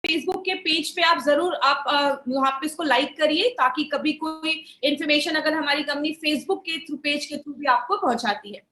Facebook के page पे आप जरूर आप यहाँ पे इसको लाइक करिए, ताकि कभी कोई इंफॉर्मेशन अगर हमारी कंपनी फेसबुक के थ्रू, पेज के थ्रू भी आपको पहुंचाती है।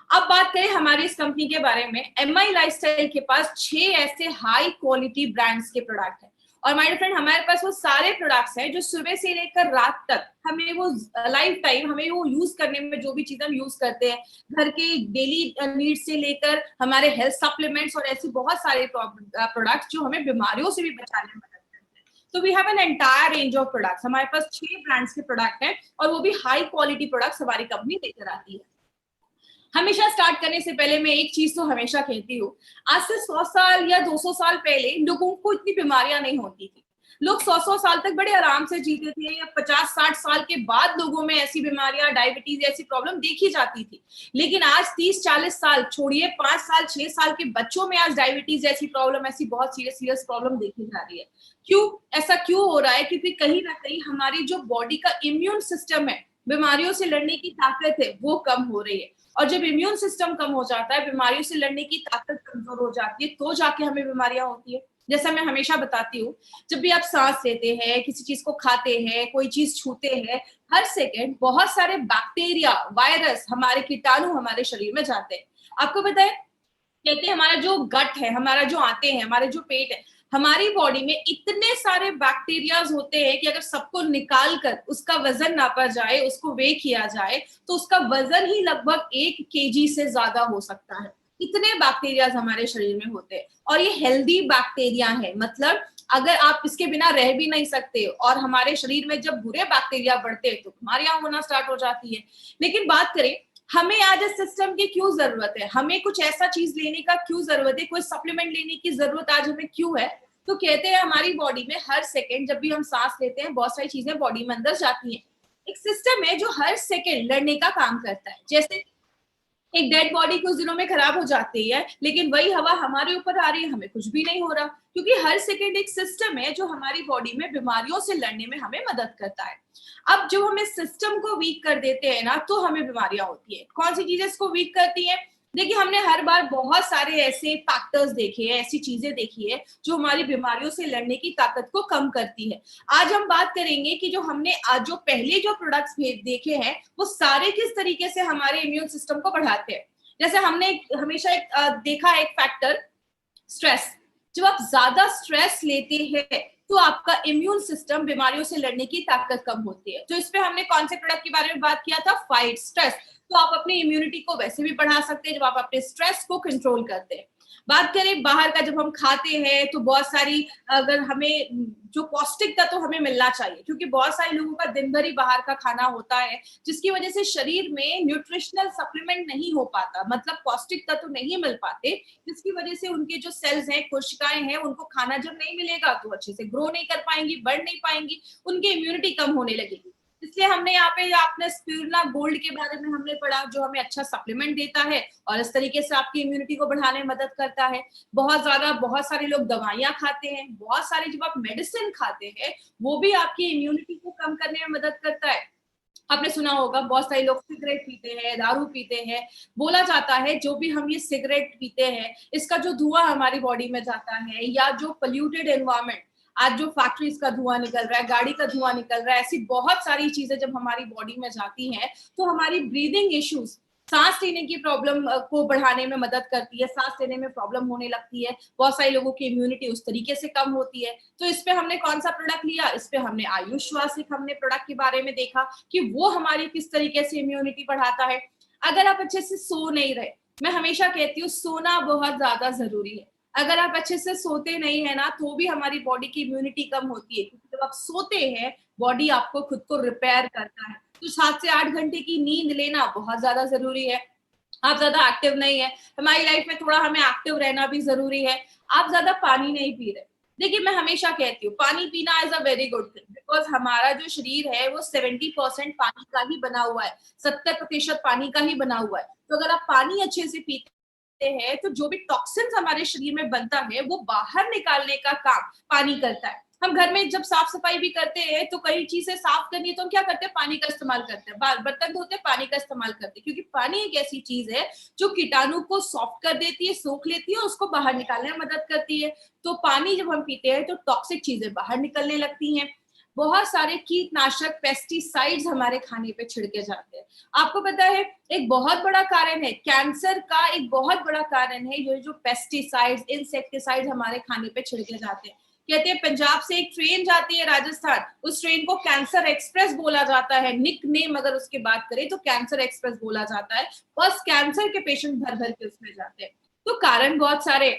अब बात करें हमारी इस कंपनी के बारे में, एमआई लाइफस्टाइल के पास 6 ऐसे हाई क्वालिटी ब्रांड्स के प्रोडक्ट हैं। और माय फ्रेंड, हमारे पास वो सारे प्रोडक्ट्स हैं जो सुबह से लेकर रात तक हमें वो लाइफ टाइम हमें वो यूज करने में, जो भी चीज हम यूज करते हैं घर के डेली नीड्स से लेकर हमारे हेल्थ सप्लीमेंट्स और ऐसी बहुत सारे प्रोडक्ट्स जो हमें बीमारियों से भी बचाने में मदद करते हैं। तो we have an entire range of products. हमारे पास 6 ब्रांड्स के प्रोडक्ट हैं और वो भी हाई क्वालिटी प्रोडक्ट्स हमारी कंपनी लेकर आती है। हमेशा स्टार्ट करने से पहले मैं एक चीज तो हमेशा कहती हूँ, आज से 100 साल या 200 साल पहले लोगों को इतनी बीमारियां नहीं होती थी। लोग 100 साल तक बड़े आराम से जीते थे, या 50-60 साल के बाद लोगों में ऐसी बीमारियां, डायबिटीज ऐसी प्रॉब्लम देखी जाती थी। लेकिन आज 30-40 साल छोड़िए, 5 साल 6 साल के बच्चों में आज डायबिटीज ऐसी प्रॉब्लम, ऐसी बहुत सीरियस प्रॉब्लम देखी जा रही है। क्यों ऐसा क्यों हो रहा है? क्योंकि कहीं ना कहीं हमारी जो बॉडी का इम्यून सिस्टम है, बीमारियों से लड़ने की ताकत है, वो कम हो रही है। और जब इम्यून सिस्टम कम हो जाता है, बीमारियों से लड़ने की ताकत कमजोर हो जाती है, तो जाके हमें बीमारियां होती है। जैसा मैं हमेशा बताती हूँ, जब भी आप सांस लेते हैं, किसी चीज को खाते हैं, कोई चीज छूते हैं, हर सेकेंड बहुत सारे बैक्टीरिया, वायरस, हमारे कीटाणु हमारे शरीर में जाते हैं। आपको पता है, कहते हैं हमारा जो गट है, हमारा जो आते हैं, हमारे जो पेट है, हमारी बॉडी में इतने सारे बैक्टीरियाज होते हैं कि अगर सबको निकाल कर उसका वजन नापा जाए, उसको वे किया जाए, तो उसका वजन ही लगभग 1 केजी से ज्यादा हो सकता है। इतने बैक्टीरियाज हमारे शरीर में होते हैं और ये हेल्दी बैक्टीरिया है। मतलब अगर आप इसके बिना रह भी नहीं सकते, और हमारे शरीर में जब बुरे बैक्टीरिया बढ़ते हैं तो बीमारियां होना स्टार्ट हो जाती है। लेकिन बात करें हमें आज इस सिस्टम की क्यों जरूरत है, हमें कुछ ऐसा चीज लेने का क्यों जरूरत है, कोई सप्लीमेंट लेने की जरूरत आज हमें क्यों है? तो कहते हैं हमारी बॉडी में हर सेकंड जब भी हम सांस लेते हैं, बहुत सारी चीजें बॉडी में अंदर जाती हैं। एक सिस्टम है जो हर सेकंड लड़ने का काम करता है। जैसे एक डेड बॉडी कुछ दिनों में खराब हो जाती है, लेकिन वही हवा हमारे ऊपर आ रही है, हमें कुछ भी नहीं हो रहा, क्योंकि हर सेकंड एक सिस्टम है जो हमारी बॉडी में बीमारियों से लड़ने में हमें मदद करता है। अब जो हम इस सिस्टम को वीक कर देते हैं ना, तो हमें बीमारियां होती है। कौन सी चीजें इसको वीक करती हैं? देखिए, हमने हर बार बहुत सारे ऐसे फैक्टर्स देखे हैं, ऐसी चीजें देखी है जो हमारी बीमारियों से लड़ने की ताकत को कम करती है। आज हम बात करेंगे कि जो हमने आज जो पहले जो प्रोडक्ट्स देखे हैं, वो सारे किस तरीके से हमारे इम्यून सिस्टम को बढ़ाते हैं। जैसे हमने हमेशा देखा है एक फैक्टर, स्ट्रेस। जब आप ज्यादा स्ट्रेस लेते हैं तो आपका इम्यून सिस्टम, बीमारियों से लड़ने की ताकत कम होती है। तो इस पे हमने कौन से प्रोडक्ट के बारे में बात किया था? Fight stress. तो आप अपनी इम्यूनिटी को वैसे भी बढ़ा सकते हैं जब आप अपने स्ट्रेस को कंट्रोल करते हैं। बात करें बाहर का, जब हम खाते हैं तो बहुत सारी, अगर हमें जो पौष्टिक तत्व तो हमें मिलना चाहिए, क्योंकि बहुत सारे लोगों का दिन भर ही बाहर का खाना होता है, जिसकी वजह से शरीर में न्यूट्रिशनल सप्लीमेंट नहीं हो पाता, मतलब पौष्टिक तत्व तो नहीं मिल पाते, जिसकी वजह से उनके जो सेल्स हैं, कोशिकाएं हैं, उनको खाना जब नहीं मिलेगा तो अच्छे से ग्रो नहीं कर पाएंगी, बढ़ नहीं पाएंगी, उनकी इम्यूनिटी कम होने लगेगी। इसलिए हमने यहाँ पे आपने स्पिरुलिना गोल्ड के बारे में हमने पढ़ा, जो हमें अच्छा सप्लीमेंट देता है और इस तरीके से आपकी इम्यूनिटी को बढ़ाने में मदद करता है। बहुत सारे लोग दवाइयां खाते हैं, बहुत सारे जब आप मेडिसिन खाते हैं, वो भी आपकी इम्यूनिटी को कम करने में मदद करता है। आपने सुना होगा बहुत सारे लोग सिगरेट पीते हैं, दारू पीते हैं। बोला जाता है जो भी हम ये सिगरेट पीते हैं, इसका जो धुआं हमारी बॉडी में जाता है, या जो पोल्यूटेड एनवायरमेंट, आज जो फैक्ट्रीज का धुआं निकल रहा है, गाड़ी का धुआं निकल रहा है, ऐसी बहुत सारी चीजें जब हमारी बॉडी में जाती हैं तो हमारी ब्रीदिंग इश्यूज, सांस लेने की प्रॉब्लम को बढ़ाने में मदद करती है, सांस लेने में प्रॉब्लम होने लगती है, बहुत सारे लोगों की इम्यूनिटी उस तरीके से कम होती है। तो इस पे हमने कौन सा प्रोडक्ट लिया? इस पे हमने आयुष श्वासिक हमने प्रोडक्ट के बारे में देखा कि वो हमारी किस तरीके से इम्यूनिटी बढ़ाता है। अगर आप अच्छे से सो नहीं रहे, मैं हमेशा कहती हूँ सोना बहुत ज्यादा जरूरी है। अगर आप अच्छे से सोते नहीं है ना, तो भी हमारी बॉडी की इम्यूनिटी कम होती है, क्योंकि जब आप सोते हैं बॉडी आपको खुद को रिपेयर करता है। तो 7 से 8 घंटे की नींद लेना बहुत ज्यादा जरूरी है। आप ज्यादा एक्टिव नहीं है, हमारी लाइफ में थोड़ा हमें एक्टिव रहना भी जरूरी है। आप ज्यादा पानी नहीं पी रहे। देखिए, मैं हमेशा कहती हूँ पानी पीना is a very good thing, because हमारा जो शरीर है वो 70% पानी का ही बना हुआ है, 70% पानी का ही बना हुआ है। तो अगर आप पानी अच्छे से पीते हैं तो जो भी टॉक्सिन्स हमारे शरीर में बनता है वो बाहर निकालने का काम पानी करता है। हम घर में जब साफ सफाई भी करते हैं तो कई चीजें साफ करनी है तो हम क्या करते हैं, पानी का इस्तेमाल करते हैं, बर्तन धोते हैं पानी का इस्तेमाल करते हैं, क्योंकि पानी एक ऐसी चीज है जो कीटाणु को सॉफ्ट कर देती है, सोख लेती है, उसको बाहर निकालने में मदद करती है। तो पानी जब हम पीते हैं तो टॉक्सिक चीजें बाहर निकलने लगती हैं। बहुत सारे कीटनाशक पेस्टिसाइड्स हमारे खाने पे छिड़के जाते हैं। आपको पता है एक बहुत बड़ा कारण है कैंसर का, एक बहुत बड़ा कारण है ये जो पेस्टिसाइड्स, इंसेक्टिसाइड्स हमारे खाने पे छिड़के जाते हैं। कहते हैं पंजाब से एक ट्रेन जाती है राजस्थान, उस ट्रेन को कैंसर एक्सप्रेस बोला जाता है, निक नेम अगर उसकी बात करें तो कैंसर एक्सप्रेस बोला जाता है। बस कैंसर के पेशेंट भर भर के उसमें जाते हैं। तो कारण बहुत सारे,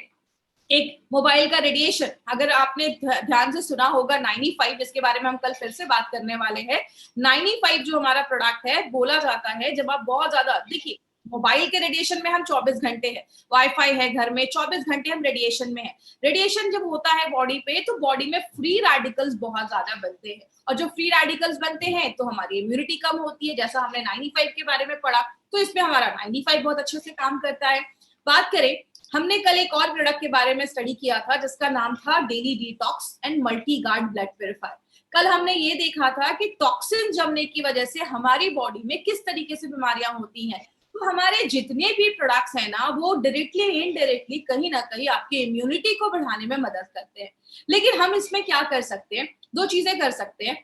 एक मोबाइल का रेडिएशन, अगर आपने ध्यान से सुना होगा 95, इसके बारे में हम कल फिर से बात करने वाले हैं। 95 जो हमारा प्रोडक्ट है, बोला जाता है जब आप बहुत ज्यादा, देखिए मोबाइल के रेडिएशन में हम 24 घंटे हैं, वाईफाई है घर में, 24 घंटे हम रेडिएशन में है। रेडिएशन जब होता है बॉडी पे तो बॉडी में फ्री रेडिकल्स बहुत ज्यादा बनते हैं, और जो फ्री रेडिकल्स बनते हैं तो हमारी इम्यूनिटी कम होती है, जैसा हमने 95 के बारे में पढ़ा। तो इसमें हमारा 95 बहुत अच्छे से काम करता है। बात करें, हमने कल एक और प्रोडक्ट के बारे में स्टडी किया था जिसका नाम था daily detox and multi guard blood purifier. कल हमने ये देखा था कि टॉक्सिन जमने की वजह से हमारी बॉडी में किस तरीके से बीमारियां होती हैं। तो हमारे जितने भी प्रोडक्ट्स हैं ना, वो डायरेक्टली इनडायरेक्टली कहीं ना कहीं आपकी इम्यूनिटी को बढ़ाने में मदद करते हैं। लेकिन हम इसमें क्या कर सकते हैं, दो चीजें कर सकते हैं,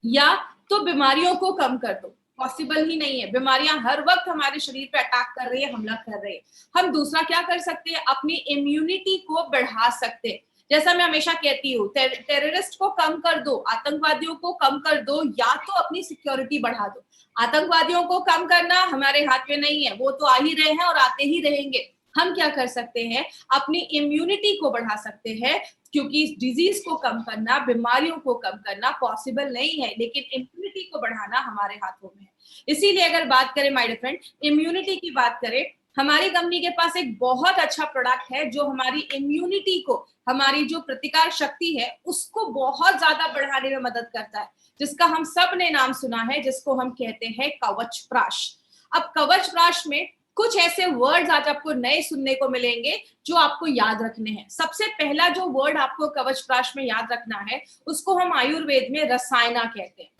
या तो बीमारियों को कम कर दो, पॉसिबल ही नहीं है, बीमारियां हर वक्त हमारे शरीर पे अटैक कर रही है, हमला कर रही है। हम दूसरा क्या कर सकते हैं, अपनी इम्यूनिटी को बढ़ा सकते हैं। जैसा मैं हमेशा कहती हूँ, टेररिस्ट को कम कर दो, आतंकवादियों को कम कर दो, या तो अपनी सिक्योरिटी बढ़ा दो। आतंकवादियों को कम करना हमारे हाथ में नहीं है, वो तो आ ही रहे हैं और आते ही रहेंगे। हम क्या कर सकते हैं, अपनी इम्यूनिटी को बढ़ा सकते हैं, क्योंकि डिजीज को कम करना, बीमारियों को कम करना पॉसिबल नहीं है, लेकिन इम्यूनिटी को बढ़ाना हमारे हाथों में है। इसीलिए अगर बात करें माय डियर फ्रेंड, इम्यूनिटी की बात करें, हमारी कंपनी के पास एक बहुत अच्छा प्रोडक्ट है जो हमारी इम्यूनिटी को, हमारी जो प्रतिकार शक्ति है उसको बहुत ज्यादा बढ़ाने में मदद करता है, जिसका हम सब ने नाम सुना है, जिसको हम कहते हैं कवच प्राश। अब कवच प्राश में कुछ ऐसे वर्ड्स आज आपको नए सुनने को मिलेंगे जो आपको याद रखने हैं। सबसे पहला जो वर्ड आपको कवच प्राश में याद रखना है, उसको हम आयुर्वेद में रसायना कहते हैं।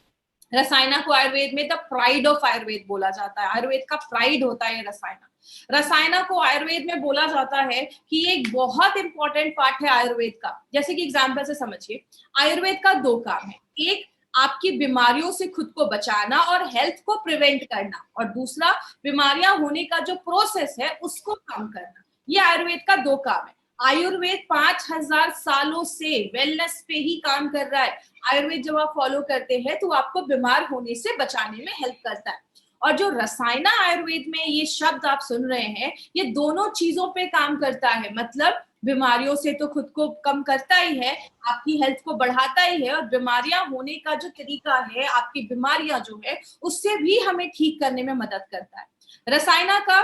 रसायना को आयुर्वेद में द प्राइड ऑफ आयुर्वेद बोला जाता है, आयुर्वेद का प्राइड होता है रसायना। रसायना को आयुर्वेद में बोला जाता है कि ये एक बहुत इंपॉर्टेंट पार्ट है आयुर्वेद का। जैसे कि एग्जांपल से समझिए, आयुर्वेद का दो काम है, एक आपकी बीमारियों से खुद को बचाना और हेल्थ को प्रिवेंट करना, और दूसरा बीमारियां होने का जो प्रोसेस है उसको कम करना। ये आयुर्वेद का दो काम है। आयुर्वेद 5000 सालों से वेलनेस पे ही काम कर रहा है। आयुर्वेद जब आप फॉलो करते हैं तो आपको बीमार होने से बचाने में हेल्प करता है। और जो रसायना आयुर्वेद में ये शब्द आप सुन रहे हैं, ये दोनों चीजों पे काम करता है। मतलब बीमारियों से तो खुद को कम करता ही है, आपकी हेल्थ को बढ़ाता ही है, और बीमारियां होने का जो तरीका है, आपकी बीमारियां जो है उससे भी हमें ठीक करने में मदद करता है। रसायना का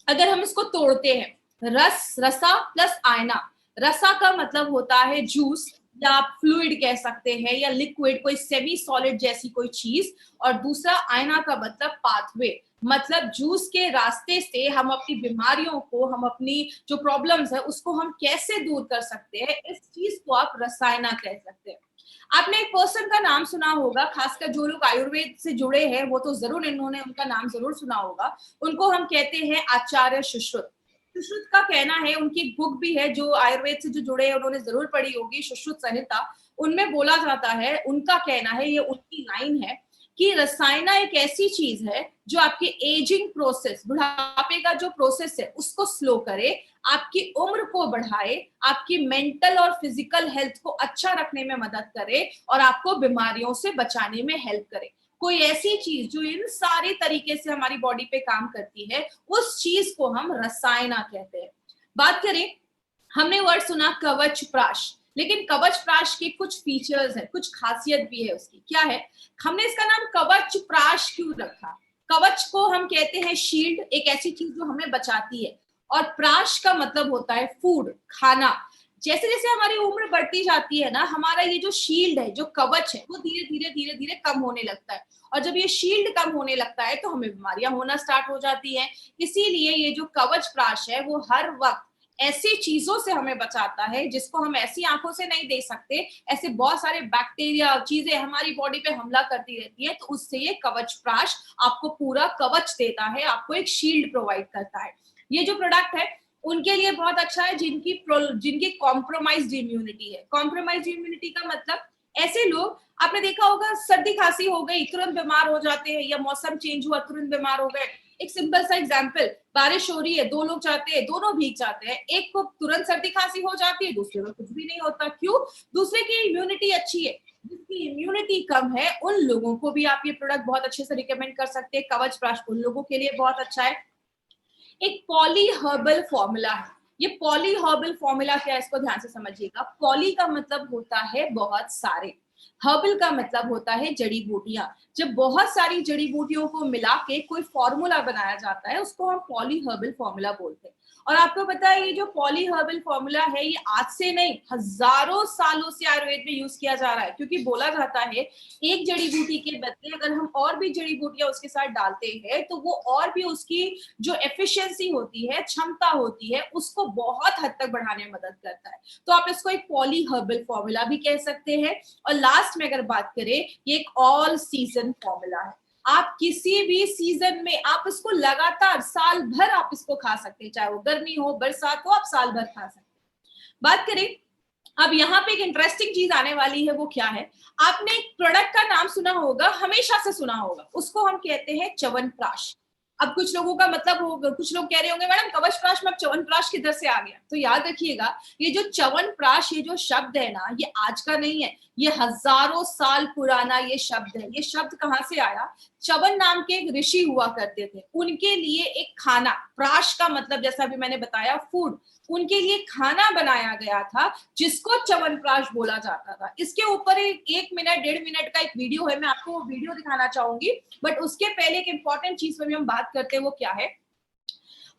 अगर हम इसको तोड़ते हैं, रस, रसा प्लस आयना। रसा का मतलब होता है जूस, या आप फ्लूइड कह सकते हैं, या लिक्विड, कोई सेमी सॉलिड जैसी कोई चीज। और दूसरा आयना का मतलब पाथवे, मतलब जूस के रास्ते से हम अपनी बीमारियों को, हम अपनी जो प्रॉब्लम्स है उसको हम कैसे दूर कर सकते हैं, इस चीज को आप रसायना कह सकते हैं। आपने एक पर्सन का नाम सुना होगा, खासकर जो लोग आयुर्वेद से जुड़े हैं वो तो जरूर, इन्होंने उनका नाम जरूर सुना होगा। उनको हम कहते हैं आचार्य सुश्रुत। सुश्रुत का कहना है, उनकी एक बुक भी है जो आयुर्वेद से जो जुड़े हैं उन्होंने जरूर पढ़ी होगी, सुश्रुत संहिता। उनमें बोला जाता है, उनका कहना है, ये उनकी लाइन है कि रसायना एक ऐसी चीज है जो आपके एजिंग प्रोसेस, बुढ़ापे का जो प्रोसेस है उसको स्लो करे, आपकी उम्र को बढ़ाए, आपकी मेंटल और फिजिकल हेल्थ को अच्छा रखने में मदद करे, और आपको बीमारियों से बचाने में हेल्प करे। कोई ऐसी चीज जो इन सारे तरीके से हमारी बॉडी पे काम करती है, उस चीज को हम रसायना कहते हैं। बात करें, हमने वर्ड सुना कवच प्राश, लेकिन कवच प्राश के कुछ फीचर्स है, कुछ खासियत भी है उसकी। क्या है, हमने इसका नाम कवच प्राश क्यों रखा? कवच को हम कहते हैं शील्ड, एक ऐसी चीज जो हमें बचाती है, और प्राश का मतलब होता है फूड, खाना। जैसे जैसे हमारी उम्र बढ़ती जाती है ना, हमारा ये जो शील्ड है, जो कवच है, वो धीरे धीरे धीरे धीरे कम होने लगता है। और जब ये शील्ड कम होने लगता है तो हमें बीमारियां होना स्टार्ट हो जाती है। इसीलिए ये जो कवच प्राश है वो हर वक्त ऐसी चीजों से हमें बचाता है जिसको हम ऐसी आंखों से नहीं देख सकते। ऐसे बहुत सारे बैक्टीरिया चीजें हमारी बॉडी पे हमला करती रहती है, तो उससे ये कवच प्राश आपको पूरा कवच देता है, आपको एक शील्ड प्रोवाइड करता है। ये जो प्रोडक्ट है उनके लिए बहुत अच्छा है जिनकी कॉम्प्रोमाइज्ड इम्यूनिटी है। कॉम्प्रोमाइज्ड इम्यूनिटी का मतलब ऐसे लोग, आपने देखा होगा सर्दी खांसी हो गई तुरंत बीमार हो जाते हैं, या मौसम चेंज हुआ तुरंत बीमार हो गए। एक सिंपल सा एग्जांपल, बारिश हो रही है, दो लोग जाते हैं, दोनों भीग जाते हैं, एक को तुरंत सर्दी खांसी हो जाती है, दूसरे को कुछ भी नहीं होता। क्यों? दूसरे की इम्यूनिटी अच्छी है। जिसकी इम्यूनिटी कम है उन लोगों को भी आप ये प्रोडक्ट बहुत अच्छे से रिकमेंड कर सकते हैं। कवच प्राश उन लोगों के लिए बहुत अच्छा है। एक पॉली हर्बल फॉर्मूला है। ये पॉली हर्बल फॉर्मूला क्या है, इसको ध्यान से समझिएगा। पॉली का मतलब होता है बहुत सारे, हर्बल का मतलब होता है जड़ी बूटियां। जब बहुत सारी जड़ी बूटियों को मिला के कोई फॉर्मूला बनाया जाता है उसको हम पॉली हर्बल फॉर्मूला बोलते हैं। और आपको पता है ये जो पॉली हर्बल फॉर्मूला है ये आज से नहीं हजारों सालों से आयुर्वेद में यूज किया जा रहा है, क्योंकि बोला जाता है एक जड़ी बूटी के बदले अगर हम और भी जड़ी बूटियां उसके साथ डालते हैं तो वो और भी उसकी जो एफिशिएंसी होती है, क्षमता होती है, उसको बहुत हद तक बढ़ाने में मदद करता है। तो आप इसको एक पॉली हर्बल फॉर्मूला भी कह सकते हैं। और लास्ट में अगर बात करें, ये एक ऑल सीजन फॉर्मूला है। आप किसी भी सीजन में आप इसको लगातार साल भर आप इसको खा सकते हैं, चाहे वो गर्मी हो बरसात हो, आप साल भर खा सकते हैं। बात करें, अब यहाँ पे एक इंटरेस्टिंग चीज आने वाली है, वो क्या है? आपने एक प्रोडक्ट का नाम सुना होगा, हमेशा से सुना होगा, उसको हम कहते हैं च्यवनप्राश। अब कुछ लोगों का मतलब होगा, कुछ लोग कह रहे होंगे मैडम कवचप्राश में अब च्यवनप्राश किधर से आ गया? तो याद रखिएगा, ये जो च्यवनप्राश ये जो शब्द है ना, ये आज का नहीं है, ये हजारों साल पुराना ये शब्द है। ये शब्द कहाँ से आया? च्यवन नाम के एक ऋषि हुआ करते थे, उनके लिए एक खाना, प्राश का मतलब जैसा अभी मैंने बताया फूड, उनके लिए खाना बनाया गया था जिसको च्यवनप्राश बोला जाता था। इसके ऊपर एक मिनट 1.5 मिनट का एक वीडियो है, मैं आपको वो वीडियो दिखाना चाहूंगी। बट उसके पहले एक इंपॉर्टेंट चीज पर भी हम बात करते हैं, वो क्या है?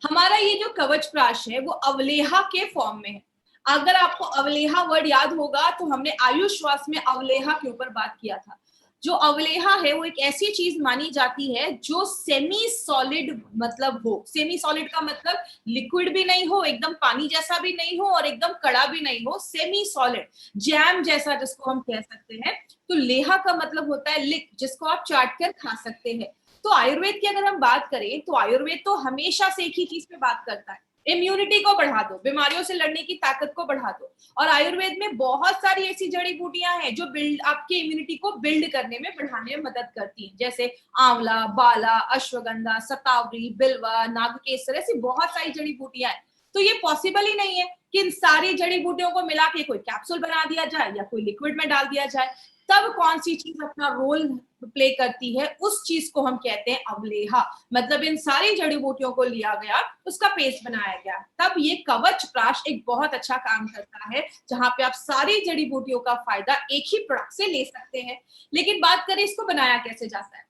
हमारा ये जो कवचप्राश है वो अवलेहा के फॉर्म में है। अगर आपको अवलेहा वर्ड याद होगा तो हमने आयुष श्वास में अवलेहा के ऊपर बात किया था। जो अवलेहा है वो एक ऐसी चीज मानी जाती है जो सेमी सॉलिड मतलब हो। सेमी सॉलिड का मतलब लिक्विड भी नहीं हो, एकदम पानी जैसा भी नहीं हो और एकदम कड़ा भी नहीं हो, सेमी सॉलिड, जैम जैसा जिसको हम कह सकते हैं। तो लेहा का मतलब होता है लिक, जिसको आप चाट कर खा सकते हैं। तो आयुर्वेद की अगर हम बात करें तो आयुर्वेद तो हमेशा से एक ही चीज पे बात करता है, इम्यूनिटी को बढ़ा दो, बीमारियों से लड़ने की ताकत को बढ़ा दो। और आयुर्वेद में बहुत सारी ऐसी जड़ी बूटियां हैं जो बिल्ड आपकी इम्यूनिटी को बिल्ड करने में, बढ़ाने में मदद करती हैं, जैसे आंवला, बाला, अश्वगंधा, सतावरी, बिल्वा, नागकेसर, ऐसी बहुत सारी जड़ी बूटियां हैं। तो ये पॉसिबल ही नहीं है कि इन सारी जड़ी बूटियों को मिला के कोई कैप्सूल बना दिया जाए या कोई लिक्विड में डाल दिया जाए। तब कौन सी चीज अपना रोल प्ले करती है, उस चीज को हम कहते हैं अवलेहा। मतलब इन सारी जड़ी बूटियों को लिया गया, उसका पेस्ट बनाया गया, तब ये कवच प्राश एक बहुत अच्छा काम करता है, जहां पे आप सारी जड़ी बूटियों का फायदा एक ही प्रोडक्ट से ले सकते हैं। लेकिन बात करें इसको बनाया कैसे जाता है,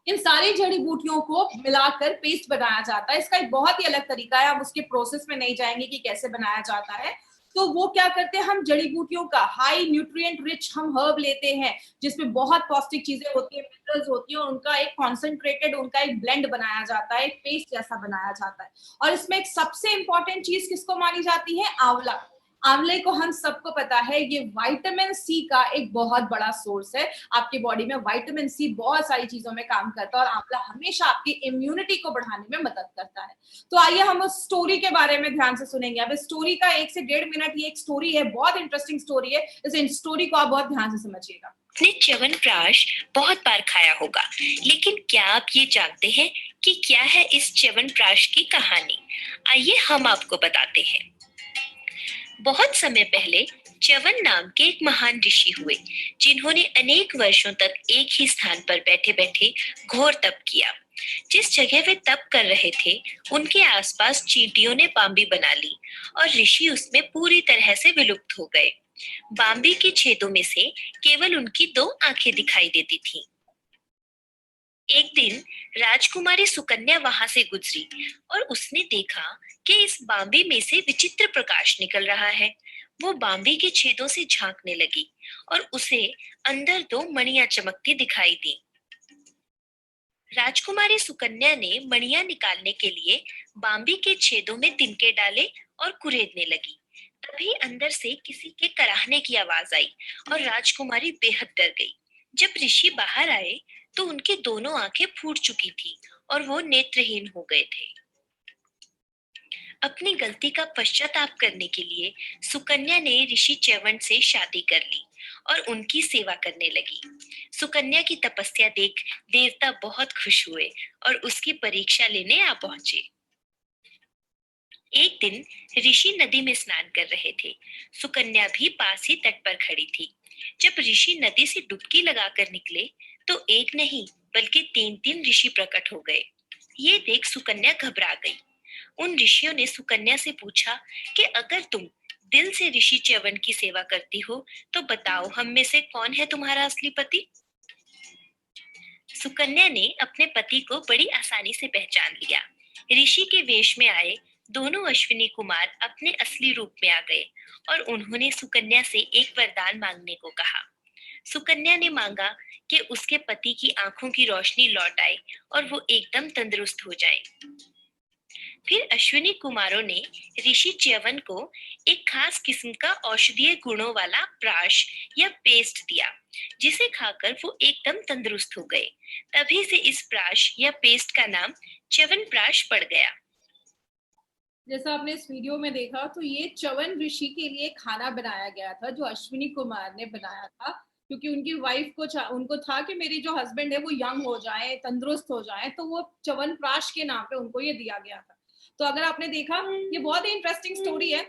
इन सारी जड़ी बूटियों को मिलाकर पेस्ट बनाया जाता है। इसका एक बहुत ही अलग तरीका है, हम उसके प्रोसेस में नहीं जाएंगे कि कैसे बनाया जाता है। तो वो क्या करते हैं, हम जड़ी बूटियों का हाई न्यूट्रिएंट रिच हम हर्ब लेते हैं, जिसमें बहुत पौष्टिक चीजें होती है, मिनरल्स होती है, और उनका एक कॉन्सेंट्रेटेड, उनका एक ब्लेंड बनाया जाता है, एक पेस्ट जैसा बनाया जाता है। और इसमें एक सबसे इंपॉर्टेंट चीज किसको मानी जाती है? आंवला। आंवले को हम सबको पता है ये विटामिन सी का एक बहुत बड़ा सोर्स है। आपकी बॉडी में विटामिन सी बहुत सारी चीजों में काम करता है, और आंवला हमेशा आपकी इम्यूनिटी को बढ़ाने में मदद करता है। तो आइए हम उस स्टोरी के बारे में ध्यान से सुनेंगे। अब इस स्टोरी का 1 से 1.5 मिनट ये एक स्टोरी है, बहुत इंटरेस्टिंग स्टोरी है, इस स्टोरी को आप बहुत ध्यान से समझिएगा। आपने च्यवनप्राश बहुत बार खाया होगा, लेकिन क्या आप ये जानते हैं कि क्या है इस च्यवनप्राश की कहानी? आइए हम आपको बताते हैं। बहुत समय पहले च्यवन नाम के एक महान ऋषि हुए, जिन्होंने अनेक वर्षों तक एक ही स्थान पर बैठे बैठे घोर तप किया। जिस जगह वे तप कर रहे थे, उनके आसपास चींटियों ने बांबी बना ली और ऋषि उसमें पूरी तरह से विलुप्त हो गए। बांबी के छेदों में से केवल उनकी 2 आंखें दिखाई देती थीं। एक दिन राजकुमारी सुकन्या वहां से गुजरी और उसने देखा कि इस बांबी में से विचित्र प्रकाश निकल रहा है। वो बांबी के छेदों से झांकने लगी और उसे अंदर 2 मणियां चमकती दिखाई दी। राजकुमारी सुकन्या ने मणियां निकालने के लिए बांबी के छेदों में तिनके डाले और कुरेदने लगी। तभी अंदर से किसी के कराहने की आवाज आई और राजकुमारी बेहद डर गई। जब ऋषि बाहर आए तो उनकी दोनों आंखें फूट चुकी थी और वो नेत्रहीन हो गए थे। अपनी गलती का पश्चाताप करने के लिए सुकन्या ने ऋषि च्यवन से शादी कर ली और उनकी सेवा करने लगी। सुकन्या की तपस्या देख देवता बहुत खुश हुए और उसकी परीक्षा लेने आ पहुंचे। एक दिन ऋषि नदी में स्नान कर रहे थे। सुकन्या भी पास ही तट पर खड़ी थी। जब ऋषि नदी से डुबकी लगाकर निकले तो एक नहीं बल्कि तीन तीन ऋषि प्रकट हो गए। ये देख सुकन्या घबरा गई। उन ऋषियों ने सुकन्या से पूछा कि अगर तुम दिल से ऋषि च्यवन की सेवा करती हो तो बताओ हम में से कौन है तुम्हारा असली पति। सुकन्या ने अपने पति को बड़ी आसानी से पहचान लिया। ऋषि के वेश में आए दोनों अश्विनी कुमार अपने असली रूप में आ गए और उन्होंने सुकन्या से एक वरदान मांगने को कहा। सुकन्या ने मांगा कि उसके पति की आंखों की रोशनी लौट आए और वो एकदम तंदुरुस्त हो जाए। फिर अश्विनी कुमारों ने ऋषि च्यवन को एक खास किस्म का औषधीय गुणों वाला प्राश या पेस्ट दिया, जिसे खाकर वो एकदम तंदुरुस्त हो गए। तभी से इस प्राश या पेस्ट का नाम च्यवन प्राश पड़ गया। जैसा आपने इस वीडियो में देखा तो ये च्यवन ऋषि के लिए खाना बनाया गया था जो अश्विनी कुमार ने बनाया था, क्योंकि उनकी वाइफ को उनको था कि मेरी जो हस्बैंड है वो यंग हो जाए, तंदुरुस्त हो जाए, तो वो च्यवन प्राश के नाम पे उनको ये दिया गया था। तो अगर आपने देखा, ये बहुत ही इंटरेस्टिंग स्टोरी है।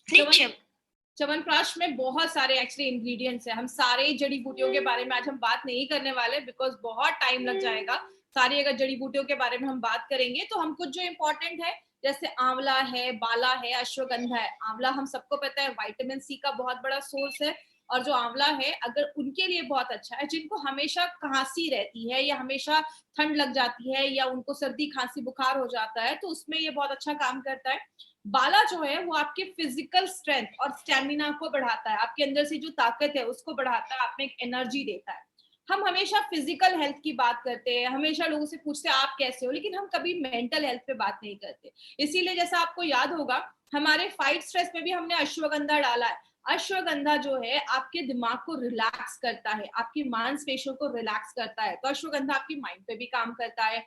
च्यवनप्राश में बहुत सारे एक्चुअली इंग्रेडिएंट्स है। हम सारे जड़ी बूटियों के बारे में आज हम बात नहीं करने वाले, बिकॉज बहुत टाइम लग जाएगा। सारी अगर जड़ी बूटियों के बारे में हम बात करेंगे तो हम कुछ जो इम्पोर्टेंट है, जैसे आंवला है, बाला है, अश्वगंधा है। आंवला हम सबको पता है विटामिन सी का बहुत बड़ा सोर्स है, और जो आंवला है अगर उनके लिए बहुत अच्छा है, जिनको हमेशा खांसी रहती है या हमेशा ठंड लग जाती है या उनको सर्दी खांसी बुखार हो जाता है, तो उसमें ये बहुत अच्छा काम करता है। बाला जो है वो आपके फिजिकल स्ट्रेंथ और स्टेमिना को बढ़ाता है, आपके अंदर से जो ताकत है उसको बढ़ाता है, आप में एक एनर्जी देता है। हम हमेशा फिजिकल हेल्थ की बात करते हैं, हमेशा लोगों से पूछते हैं आप कैसे हो, लेकिन हम कभी मेंटल हेल्थ पे बात नहीं करते। इसीलिए जैसा आपको याद होगा, हमारे फाइट स्ट्रेस में भी हमने अश्वगंधा डाला है। अश्वगंधा जो है आपके दिमाग को रिलैक्स करता है, आपकी मांसपेशियों को रिलैक्स करता है। तो अश्वगंधा आपकी माइंड पे भी काम करता है।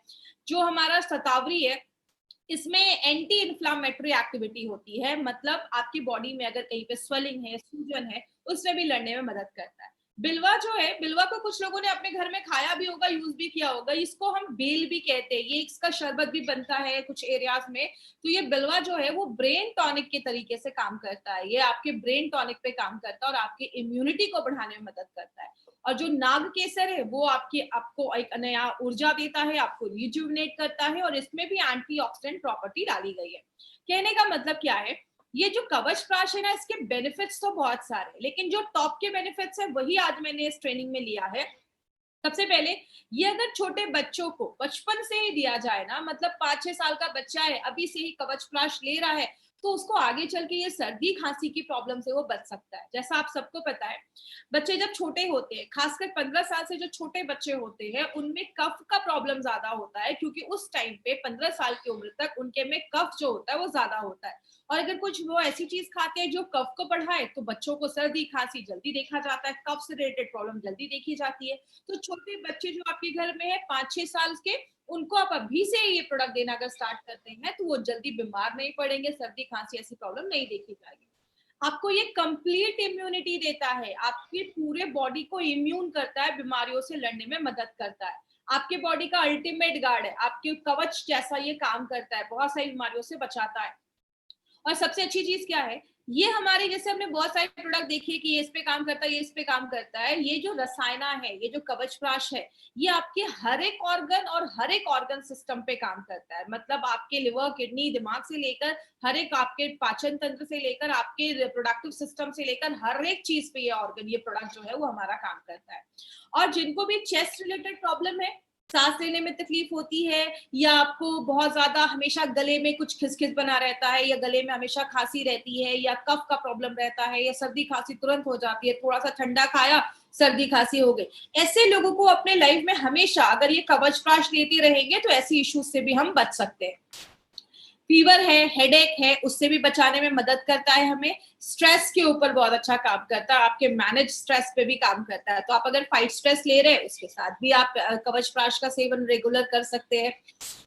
जो हमारा शतावरी है, इसमें एंटी इन्फ्लामेटरी एक्टिविटी होती है, मतलब आपकी बॉडी में अगर कहीं पे स्वेलिंग है, सूजन है, उससे भी लड़ने में मदद करता है। बिलवा जो है, बिलवा को कुछ लोगों ने अपने घर में खाया भी होगा, यूज भी किया होगा। इसको हम बेल भी कहते हैं, ये इसका शरबत भी बनता है कुछ एरियाज में। तो ये बिलवा जो है वो ब्रेन टॉनिक के तरीके से काम करता है, ये आपके ब्रेन टॉनिक पे काम करता है और आपकी इम्यूनिटी को बढ़ाने में मदद करता है। और जो नाग केसर है वो आपको एक नया ऊर्जा देता है, आपको रिजुविनेट करता है, और इसमें भी एंटीऑक्सीडेंट प्रॉपर्टी डाली गई है। कहने का मतलब क्या है, ये जो कवच प्राश है ना, इसके बेनिफिट्स तो बहुत सारे, लेकिन जो टॉप के बेनिफिट्स है वही आज मैंने इस ट्रेनिंग में लिया है। सबसे पहले, ये अगर छोटे बच्चों को बचपन से ही दिया जाए ना, मतलब 5-6 साल का बच्चा है, अभी से ही कवच प्राश ले रहा है, तो उसको आगे चल के ये सर्दी खांसी की प्रॉब्लम से वो बच सकता है। जैसा आप सबको पता है, बच्चे जब छोटे होते हैं, खासकर 15 साल से जो छोटे बच्चे होते हैं, उनमें कफ का प्रॉब्लम ज्यादा होता है, क्योंकि उस टाइम पे 15 साल की उम्र तक उनके में कफ जो होता है वो ज्यादा होता है। और अगर कुछ वो ऐसी चीज खाते हैं जो कफ को बढ़ाए, तो बच्चों को सर्दी खांसी जल्दी देखा जाता है, कफ से रिलेटेड प्रॉब्लम जल्दी देखी जाती है। तो छोटे बच्चे जो आपके घर में है 5-6 साल के, उनको आप अभी से ये प्रोडक्ट देना अगर स्टार्ट करते हैं तो वो जल्दी बीमार नहीं पड़ेंगे, सर्दी खांसी ऐसी प्रॉब्लम नहीं देखी जाएगी। आपको ये कंप्लीट इम्यूनिटी देता है, आपके पूरे बॉडी को इम्यून करता है, बीमारियों से लड़ने में मदद करता है। आपके बॉडी का अल्टीमेट गार्ड है, आपके कवच जैसा ये काम करता है, बहुत सारी बीमारियों से बचाता है। और सबसे अच्छी चीज क्या है, ये हमारे, जैसे हमने बहुत सारे प्रोडक्ट देखिए कि ये इस पे काम करता है, ये इस पे काम करता है, ये जो रसायना है, ये जो कवच प्राश है, ये आपके हर एक ऑर्गन और हर एक ऑर्गन सिस्टम पे काम करता है। मतलब आपके लिवर, किडनी, दिमाग से लेकर हर एक, आपके पाचन तंत्र से लेकर आपके रिप्रोडक्टिव सिस्टम से लेकर हर एक चीज पे ये ऑर्गन, ये प्रोडक्ट जो है वो हमारा काम करता है। और जिनको भी चेस्ट रिलेटेड प्रॉब्लम है, सांस लेने में तकलीफ होती है, या आपको बहुत ज्यादा हमेशा गले में कुछ खिसखिस बना रहता है, या गले में हमेशा खांसी रहती है, या कफ का प्रॉब्लम रहता है, या सर्दी खांसी तुरंत हो जाती है, थोड़ा सा ठंडा खाया सर्दी खांसी हो गई, ऐसे लोगों को अपने लाइफ में हमेशा अगर ये कवच प्राश लेते रहेंगे तो ऐसी इश्यूज से भी हम बच सकते हैं। फीवर है, हेडेक है, उससे भी बचाने में मदद करता है हमें। स्ट्रेस के ऊपर बहुत अच्छा काम करता है, आपके मैनेज स्ट्रेस पे भी काम करता है। तो आप अगर फाइट स्ट्रेस ले रहे हैं उसके साथ भी आप कवच प्राश का सेवन रेगुलर कर सकते हैं।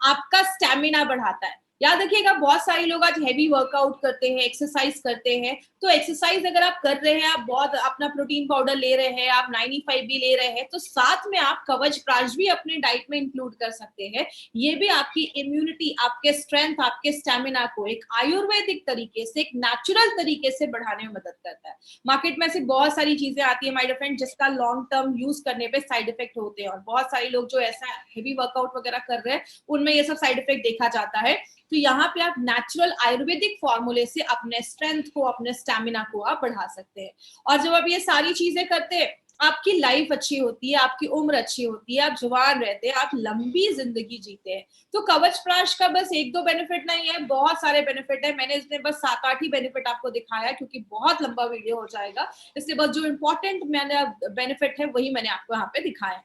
आपका स्टैमिना बढ़ाता है। याद रखिएगा, बहुत सारे लोग आज हैवी वर्कआउट करते हैं, एक्सरसाइज करते हैं, तो एक्सरसाइज अगर आप कर रहे हैं, आप बहुत अपना प्रोटीन पाउडर ले रहे हैं, आप 95 भी ले रहे हैं, तो साथ में आप कवच प्राश भी अपने डाइट में इंक्लूड कर सकते हैं। ये भी आपकी इम्यूनिटी, आपके स्ट्रेंथ, आपके स्टैमिना को एक आयुर्वेदिक तरीके से, एक नेचुरल तरीके से बढ़ाने में मदद करता है। मार्केट में ऐसी बहुत सारी चीजें आती है माय डियर फ्रेंड, जिसका लॉन्ग टर्म यूज करने पे साइड इफेक्ट होते हैं, और बहुत सारे लोग जो ऐसा हेवी वर्कआउट वगैरह कर रहे हैं उनमें ये सब साइड इफेक्ट देखा जाता है। तो यहाँ पे आप नेचुरल आयुर्वेदिक फॉर्मूले से अपने स्ट्रेंथ को, अपने स्टैमिना को आप बढ़ा सकते हैं। और जब आप ये सारी चीजें करते हैं, आपकी लाइफ अच्छी होती है, आपकी उम्र अच्छी होती है, आप जवान रहते हैं, आप लंबी जिंदगी जीते हैं। तो कवच प्राश का बस एक दो बेनिफिट नहीं है, बहुत सारे बेनिफिट है। मैंने इसमें बस 7-8 ही बेनिफिट आपको दिखाया क्योंकि बहुत लंबा वीडियो हो जाएगा, इसलिए बस जो इंपॉर्टेंट मैंने बेनिफिट है वही मैंने आपको यहाँ पे दिखाया।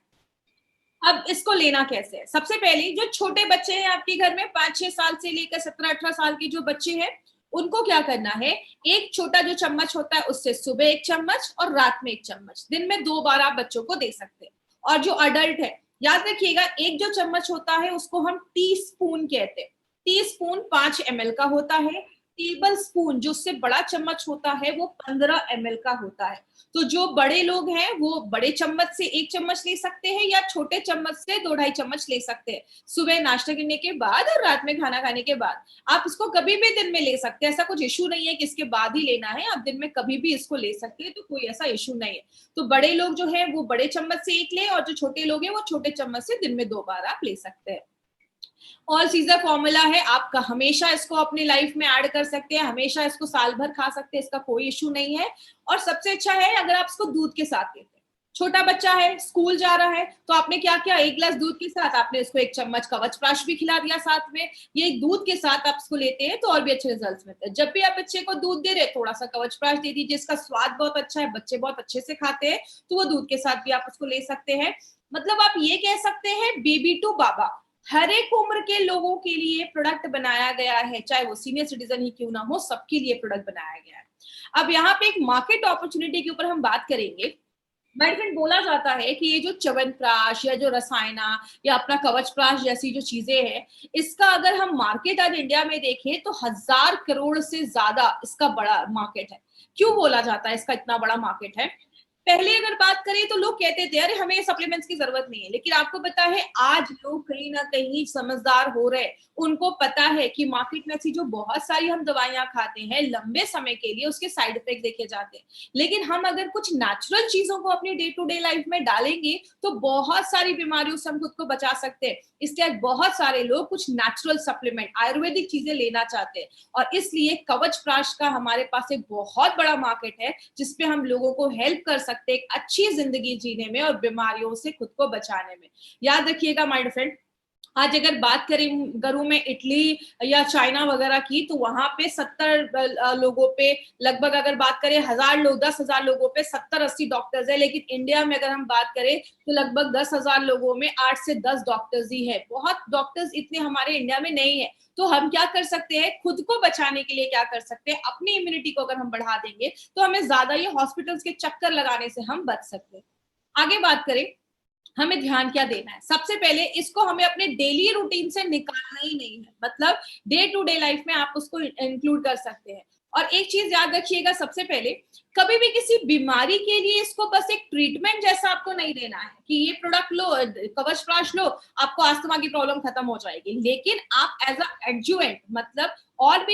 अब इसको लेना कैसे है? सबसे पहले जो छोटे बच्चे हैं आपके घर में, 5-6 साल से लेकर 17-18 साल के जो बच्चे हैं, उनको क्या करना है, एक छोटा जो चम्मच होता है उससे सुबह 1 चम्मच और रात में 1 चम्मच, दिन में 2 बार आप बच्चों को दे सकते हैं। और जो अडल्ट है, याद रखिएगा, एक जो चम्मच होता है उसको हम टी स्पून कहते हैं। टी स्पून 5 ml का होता है। टेबल स्पून जो उससे बड़ा चम्मच होता है वो 15 ml का होता है। तो जो बड़े लोग हैं वो बड़े चम्मच से 1 चम्मच ले सकते हैं, या छोटे चम्मच से 2-2.5 चम्मच ले सकते हैं, सुबह नाश्ता करने के बाद और रात में खाना खाने के बाद। आप इसको कभी भी दिन में ले सकते हैं, ऐसा कुछ इशू नहीं है कि इसके बाद ही लेना है, आप दिन में कभी भी इसको ले सकते हैं, तो कोई ऐसा इशू नहीं है। तो बड़े लोग जो है वो बड़े चम्मच से 1 ले, और जो छोटे लोग हैं वो छोटे चम्मच से दिन में 2 बार आप ले सकते हैं। ऑल सीजर फॉर्मूला है, आपका हमेशा इसको अपनी लाइफ में ऐड कर सकते हैं, हमेशा इसको साल भर खा सकते हैं, इसका कोई इशू नहीं है। और सबसे अच्छा है अगर आप इसको दूध के साथ लेते हैं। छोटा बच्चा है, स्कूल जा रहा है, तो आपने क्या किया, 1 गिलास दूध के साथ आपने इसको 1 चम्मच कवच प्राश भी खिला दिया साथ में। ये दूध के साथ आप इसको लेते हैं तो और भी अच्छे रिजल्ट्स मिलते हैं। जब भी आप बच्चे को दूध दे रहे हैं, थोड़ा सा कवच प्राश दे दीजिए, इसका स्वाद बहुत अच्छा है, बच्चे बहुत अच्छे से खाते हैं, तो वो दूध के साथ भी आप उसको ले सकते हैं। मतलब आप ये कह सकते हैं बेबी टू बाबा, हर एक उम्र के लोगों के लिए प्रोडक्ट बनाया गया है, चाहे वो सीनियर सिटीजन ही क्यों ना हो, सबके लिए प्रोडक्ट बनाया गया है। अब यहाँ पे एक मार्केट अपॉर्चुनिटी के ऊपर हम बात करेंगे। माय फ्रेंड, बोला जाता है कि ये जो च्यवनप्राश या जो रसायना या अपना कवच प्राश जैसी जो चीजें हैं, इसका अगर हम मार्केट आज इंडिया में देखें तो 1000 करोड़ से ज्यादा इसका बड़ा मार्केट है। क्यों बोला जाता है इसका इतना बड़ा मार्केट है? पहले अगर बात करें तो लोग कहते थे अरे हमें सप्लीमेंट्स की जरूरत नहीं है, लेकिन आपको पता है आज लोग कहीं ना कहीं समझदार हो रहे हैं। उनको पता है कि मार्केट में ऐसी जो बहुत सारी हम दवाइयां खाते हैं लंबे समय के लिए, उसके साइड इफेक्ट देखे जाते हैं, लेकिन हम अगर कुछ नेचुरल चीजों को अपनी डे टू डे लाइफ में डालेंगे तो बहुत सारी बीमारियों से हम खुद को बचा सकते हैं। इसलिए आज बहुत सारे लोग कुछ नेचुरल सप्लीमेंट, आयुर्वेदिक चीजें लेना चाहते हैं, और इसलिए कवच प्राश का हमारे पास एक बहुत बड़ा मार्केट है जिसपे हम लोगों को हेल्प कर सकते हैं एक अच्छी जिंदगी जीने में और बीमारियों से खुद को बचाने में। याद रखिएगा माय डियर फ्रेंड, आज अगर बात करूं मैं इटली या चाइना वगैरह की, तो वहां पे 70 लोगों पे लगभग, अगर बात करें 1000 लोग, 10,000 लोगों पे 70-80 डॉक्टर्स है। लेकिन इंडिया में अगर हम बात करें तो लगभग 10,000 लोगों में 8 से 10 डॉक्टर्स ही है। बहुत डॉक्टर्स इतने हमारे इंडिया में नहीं है। तो हम क्या कर सकते हैं, खुद को बचाने के लिए क्या कर सकते हैं, अपनी इम्यूनिटी को अगर हम बढ़ा देंगे तो हमें ज्यादा ये हॉस्पिटल्स के चक्कर लगाने से हम बच सकते हैं। आगे बात करें, हमें ध्यान क्या देना है? सबसे पहले इसको हमें अपने डेली रूटीन से निकालना ही नहीं है, मतलब डे टू डे लाइफ में आप उसको इंक्लूड कर सकते हैं। और एक चीज याद रखिएगा, सबसे पहले कभी भी किसी बीमारी के लिए इसको बस एक ट्रीटमेंट जैसा आपको नहीं देना है कि ये प्रोडक्ट लो, कवच प्राश लो, आपको अस्थमा की प्रॉब्लम खत्म हो जाएगी। लेकिन आप एज अ एडजुवेंट, मतलब और भी